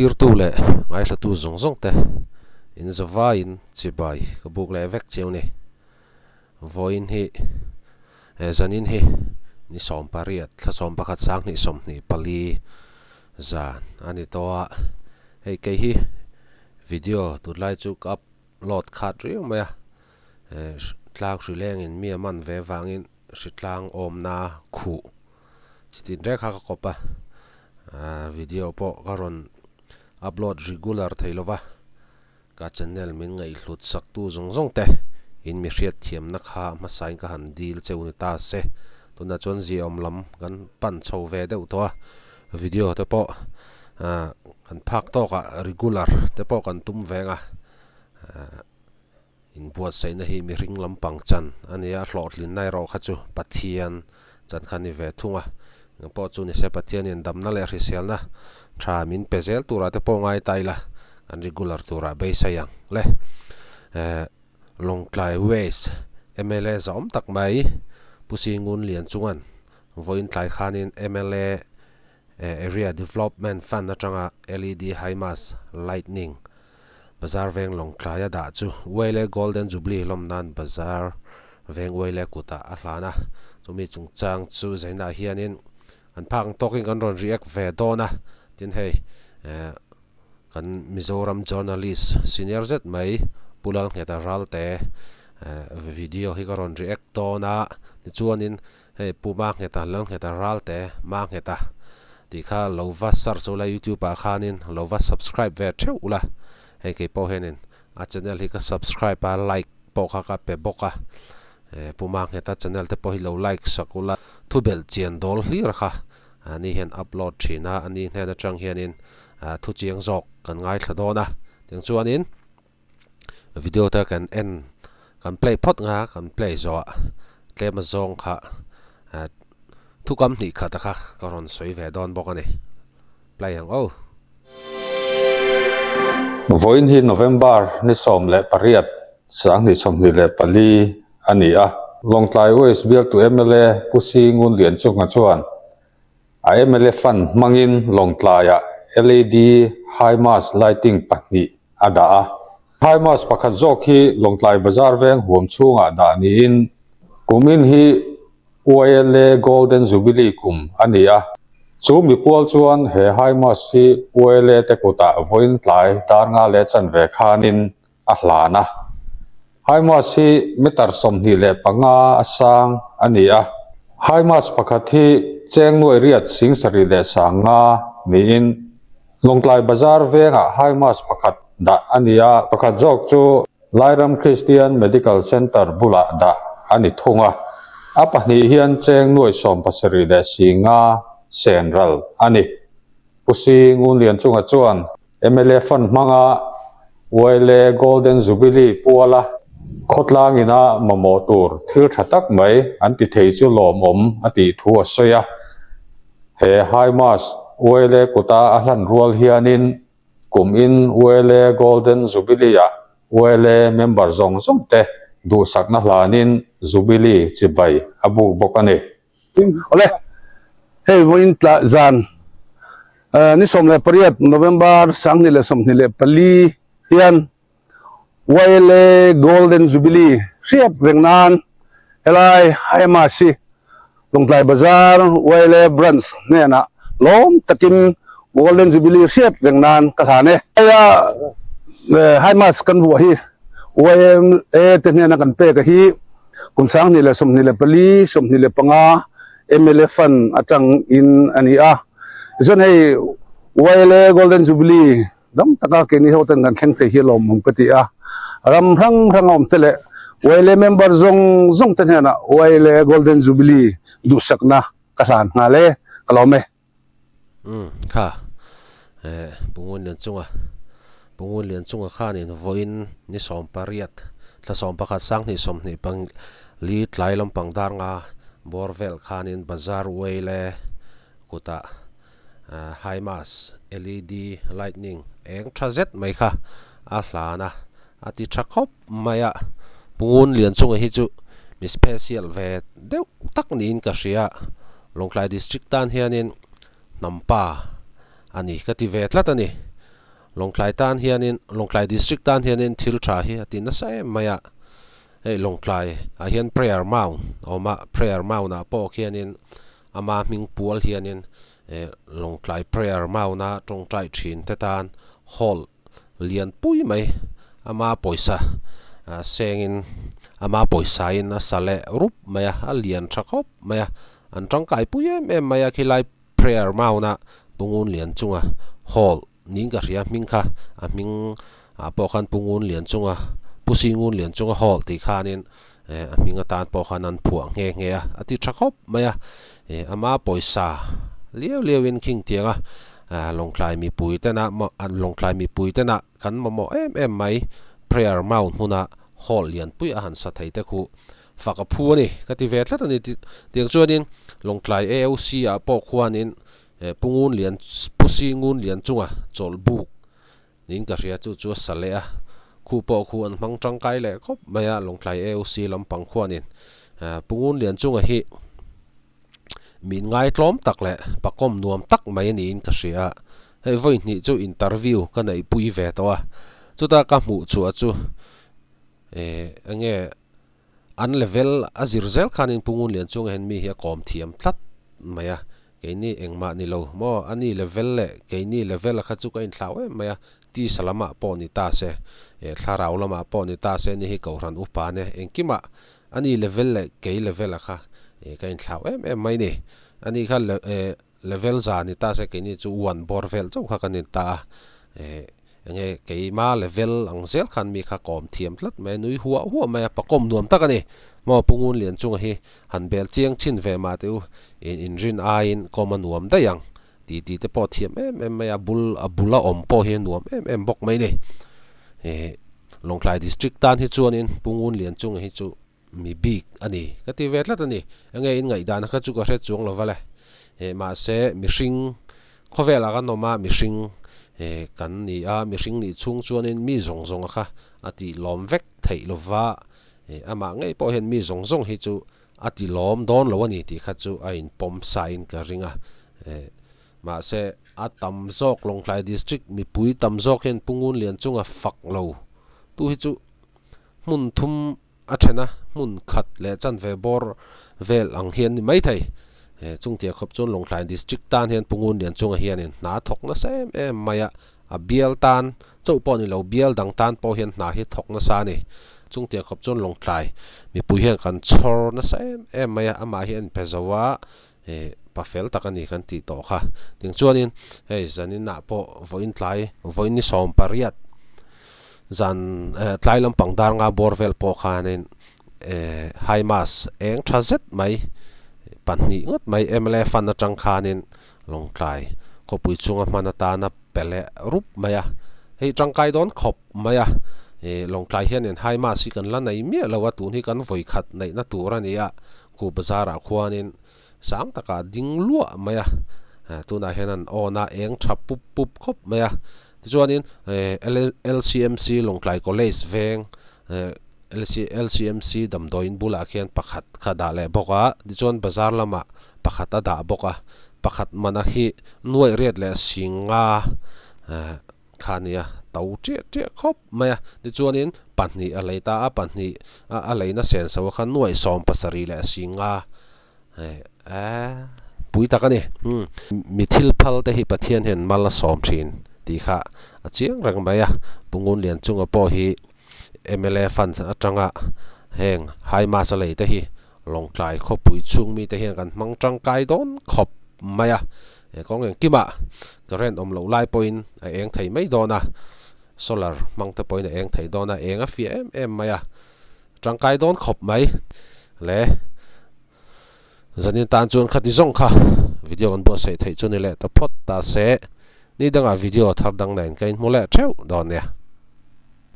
tir tu le ngai hla tu zong zong te in zawa in chibai ka buk le vek cheu ni voin hi zanin hi ni som pariat thla som pakhat sang ni som ni pali zan ani towa hei ke hi video tu lai chu upload khat riu maya tlang shrileng in mi man ve wangin shitlang omna khu chitin re kha ka kopa video po karon upload regular thailova ka channel min ngai hlut sak tu zong zong te in mi hriat thiam na kha ma sai ka han deal cheuni ta se tuna chon zi om lam kan pan chho ve deuh to video te po kan phak to ka regular te po kan tum venga in buat sai na hi mi ring lampang chan ania hlot lin nai ro kha chu pathian chan khani ve thunga po chu ni se pathian in damna le risial na tha min pezel tura te po ngai taila an regular tura be sayang le long klai ways MLA zom tak mai pusingun lian chungan voin tlai khanin MLA area development fund atanga LED HIMARS lightning bazar veng long klaya da chu wele golden jubilee lomnan bazar veng wele kuta ahlana chumi chungchang chu zaina hianin an phang talking kan ron react ve dona tin hei kan Mizoram journalist senior z mai pulal ngeta ralte video hi karon react dona ti chuanin hei puma ngeta lang ngeta ralte ma ngeta ti kha lova sar sola YouTube a khanin lova subscribe ve theula hei ke po henin a channel hi ka subscribe a like po kha ka pe boka puma ngeta channel te po hi lo like sakula thubel chian dol hlir kha ani hen upload thina ani hena chang hianin thu chiang zok kan ngai thladona teng chuanin video ta kan end kan play pot nga kan play zo tlem zong kha thu kam ni kha ta kha karon soi ve don bokani play ang voin hi November ni som le pariat sang ni som ni le pali ani a long tlai ways bial to MLA pusi ngun lian chunga chuan a MLA fan mangin long tlaya LED HIMARS lighting pahni ada a HIMARS pakhat zok hi long tlai bazar veng huam chunga da ni in kumin hi OLA golden jubilee kum ani a chu mi pol chuan he HIMARS hi OLA te kota voin tlai tar nga le chan ve khanin a hlana HIMARS hi metar som ni le panga asang ani a HIMARS pakhat hi cheng noi riat sing sari le sanga ni in longtlai bazar venga HIMARS pakhat da ania pakhat jok chu Lairam Christian Medical Center bula da ani thunga apahni hian cheng noi som pasari le singa central ani pusi ngun lian chunga chuan MLA fund manga wele golden jubilee puala khotlangina mamotur thil thatak mai anti thei chu lom om ati thu soya he HIMARS wele kuta ahlan rual hianin kumin wele golden jubilee a wele member zong zong te du sakna hlanin jubilee chibai abu bokani ole hey voin tla zan ni somle pariat November sang ni le som ni le pali hian wele golden jubilee siap rengnan elai HIMARS si longtlai bazar wele branch ne na lom takin golden jubilee siap rengnan kalhane ya HIMARS kan wo hi OM te ne na kan pe ka hi kun sang ni le som ni le pali som ni le panga MLA fund atang in ani a zon hei wele golden jubilee dam taka ke ni hoten kan thleng te hi lom mum pati a ram rang om tele wele member zong zong te na wele golden jubilee du sakna kalan ngale kalome kha pungun lian chunga khan in voin ni som pariat tla som pakhat sang ni som ni pang li tlai lampang dar nga borvel khan in bazar wele kuta HIMARS LED lightning eng thazet mai kha a hlana ati thakop maya pungun lian chunga hi chu mi special ve deuh tak niin ka hria Longklai district tan hianin nampa ani kati ve tlat ani Longklai tan hianin Longklai district tan hianin thil tha hi atin na sai maya ei Longklai a hian prayer mount oma prayer mount na po hianin ama ming pual hianin Longklai prayer mount na tongtai thin te tan hall lian pui mai ama poisa sengin ama poisa in asale rup maya alian thakop maya an tongkai pui em maya khilai prayer mount na pungun lian chunga hall ning ka ria ming kha a ming po khan pungun lian chunga pusingun lian chunga hall ti khanin a minga tan po khan an phuang nge ati thakop maya ama poisa liu in king tianga Longklai mi pui te na an Longklai mi pui te na kan mo em mai prayer mount huna hall lian pui a han sa thei te khu faka phu ni ka ti vet la ni tiang chuanin Longklai AOC a po khuanin pungun lian pusingun lian chunga chol buk nin ka ria chu sale a khu po khu an mang tangkai le khop maya Longklai AOC lampang khuanin pungun lian chunga hi min ngai tlom tak le pakom nuam tak mai ni in ka ria hei voi ni chu interview ka nei pui ve to a chu ta ka mu chu a chu ange an level a zirzel khanin pungun lian chunga hen mi hi kom thiam tlat maya keini engma ni lo mo ani level le keini level kha chu ka in thlau maya ti salama po ni ta se tharau lama po ni ta se ni hi ko ran upa ne engkima ani level le ke level kha ka in thlau mai ni ani kha level za ni ta se keini chu one bor vel chu kha kan in ta nge keima level ang zel khan mi kha kom thiam tlat mai nui huwa mai pakom nuam takani mo pungun lian chunga hi han bel chiang chin ve ma teu in rin a in common nuam da yang ti te po thiam mai abula om po hi nuam bok mai ni Longklai district tan hi chuan in pungun lian chunga hi chu mi big ani ka ti vet lat ani nge in ngai dan kha chu ka hre chung lo vale ma se mi hring khovela kan no ma mi hring kan ni a mi hring ni chung chuan in mi zong kha ati lom vek thei lova ama ngei po hen mi zong hi chu ati lom don lo ani ti kha chu a in pom sign ka ringa ma se atam zok Longklai district mi pui tam zok hen pungun lian chunga fak lo tu hi chu mun thum a thena mun khat le chan ve bor vel ang hian ni mai thei chung tia khop chon Longklai district tan hian pungun lian chunga hian in na thok na sem maya a bial tan chau po ni lo bial dang tan po hian na hi thok na sa ni chung tia khop chon Longklai mi pui hian kan chor na sem maya ama hian pezawa pa fel takani kan ti to kha ting chuanin hei zanin na po voin ni som pariat zan tlai lampang dar nga borvel po khanin high mass eng thazet mai panni ngot mai MLA fan na tang khanin Longklai ko pui chunga manata na pele rup maya hei tangkai don khop maya Longklai hian in high mass kan la nei mi lawa tu ni kan voi khat nei na tur ania ku bazara khwanin sang taka ding lua maya tuna hian ona eng thap pup khop maya chuanin LCMC Longklai college veng LCMC damdoin bula khian pakhat khada le boka di chuan bazar lama pakhat ada boka pakhat mana hi nuai riat le singa khania tau che khop maya di chuanin panni aleita a panni aleina sen so khan nuai som pasari le singa pui takani mithil phal te hi pathian hen mala som thin ti kha achiang rang maya pungun lian chunga po hi MLA fan atanga heng hai ma sa lei te hi Longklai kho pui chung mi te hian kan mang tang kai don khop maya kong eng kima current om lo lai point a eng thei mai dona solar mang te point a eng thei dona eng a fi maya tang kai don khop mai le zanin tan chuan khati zong kha video kan bo sei thei chuni le ta phot ta se ni danga video thar dang nain kain mole theu don ne